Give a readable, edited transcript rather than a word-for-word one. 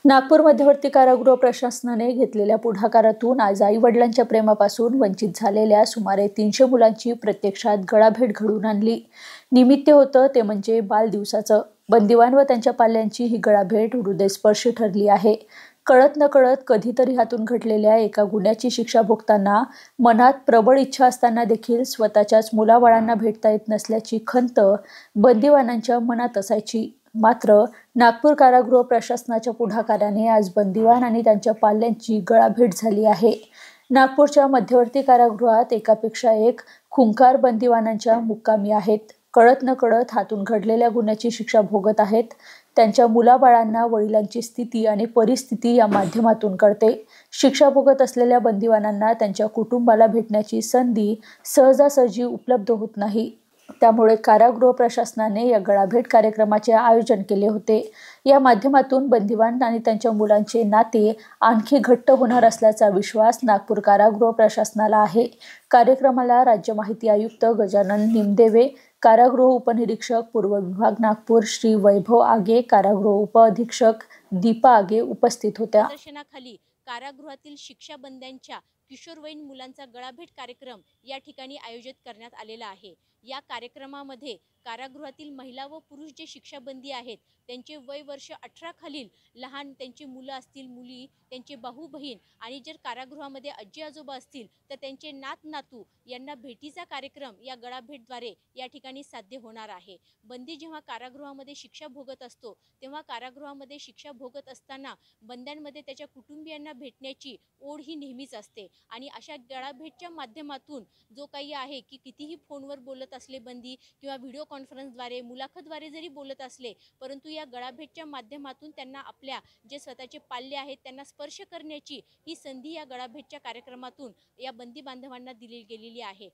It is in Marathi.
नागपूर मध्यवर्ती कारागृह प्रशासनाने घेतलेल्या पुढाकारातून आज आई-वडिलांच्या प्रेमापासून वंचित झालेल्या सुमारे 300 मुलांची प्रत्यक्षात गळाभेट घडवून आणली। निमित्त होतं ते म्हणजे बालदिवसाचं। बंदिवान व त्यांच्या पाल्यांची ही गळाभेट हृदयस्पर्शी ठरली आहे। कळत नकळत कधीतरी हातून घडलेल्या एका गुन्ह्याची शिक्षा भोगताना मनात प्रबळ इच्छा असताना देखील स्वतःच्याच मुलाबाळांना भेटता येत नसल्याची खंत बंदिवानांच्या मनात असायची। मात्र नागपूर कारागृह प्रशासनाच्या पुढाकाराने आज बंदिवान आणि त्यांच्या पाल्यांची गळाभेट झाली आहे। नागपूरच्या मध्यवर्ती कारागृहात एकापेक्षा एक खुंखार बंदिवानांच्या मुक्कामी आहेत। कळत नकळत हातून घडलेल्या गुन्ह्याची शिक्षा भोगत आहेत। त्यांच्या मुलाबाळांना वडिलांची स्थिती आणि परिस्थिती या माध्यमातून कळते। शिक्षा भोगत असलेल्या बंदिवानांना त्यांच्या कुटुंबाला भेटण्याची संधी सहजासहजी उपलब्ध होत नाही। त्यामुळे कारागृह प्रशासनाने या गळाभेट कार्यक्रमाचे आयोजन केले होते। या माध्यमातून बंदिवान आणि त्यांच्या मुलांचे नाते आणखी घट्ट होणार असल्याचा विश्वास नागपूर कारागृह प्रशासनाला आहे। कार्यक्रमाला राज्य माहिती आयुक्त गजानन निमदेवे, कारागृह उपनिरीक्षक पूर्व विभाग नागपूर श्री वैभव आगे, कारागृह उपअधीक्षक दीपा आगे उपस्थित होत्या। दर्शनाखाली कारागृहातील शिक्षाबंद्यांच्या किशोरवयीन मुलांचा गळाभेट कार्यक्रम या ठिकाणी आयोजित करण्यात आलेला आहे। या कार्यक्रमामध्ये कारागृहातील महिला व पुरुष जे शिक्षाबंदी आहेत त्यांचे वय वर्ष 18 खालील लहान त्यांची मुलं असतील, मुली, त्यांचे भाऊ बहीण आणि जर कारागृहामध्ये आजी आजोबा असतील तर त्यांचे नात नातू यांना भेटीचा कार्यक्रम या गळाभेटद्वारे या ठिकाणी साध्य होणार आहे। बंदी जेव्हा कारागृहामध्ये शिक्षा भोगत असतो तेव्हा कारागृहामध्ये शिक्षा भोगत असताना बंद्यांमध्ये त्याच्या कुटुंबियांना भेटण्याची ओढ ही नेहमीच असते आणि अशा गळाभेटच्या माध्यमातून जो काही आहे की कितीही फोनवर बोलत असले बंदी किंवा व्हिडिओ कॉन्फरन्सद्वारे मुलाखतद्वारे जरी बोलत असले परंतु या गळाभेटच्या माध्यमातून त्यांना आपल्या जे स्वतःचे पाल्य आहेत त्यांना स्पर्श करण्याची ही संधी या गळाभेटच्या कार्यक्रमातून या बंदी बांधवांना दिली गेलेली आहे।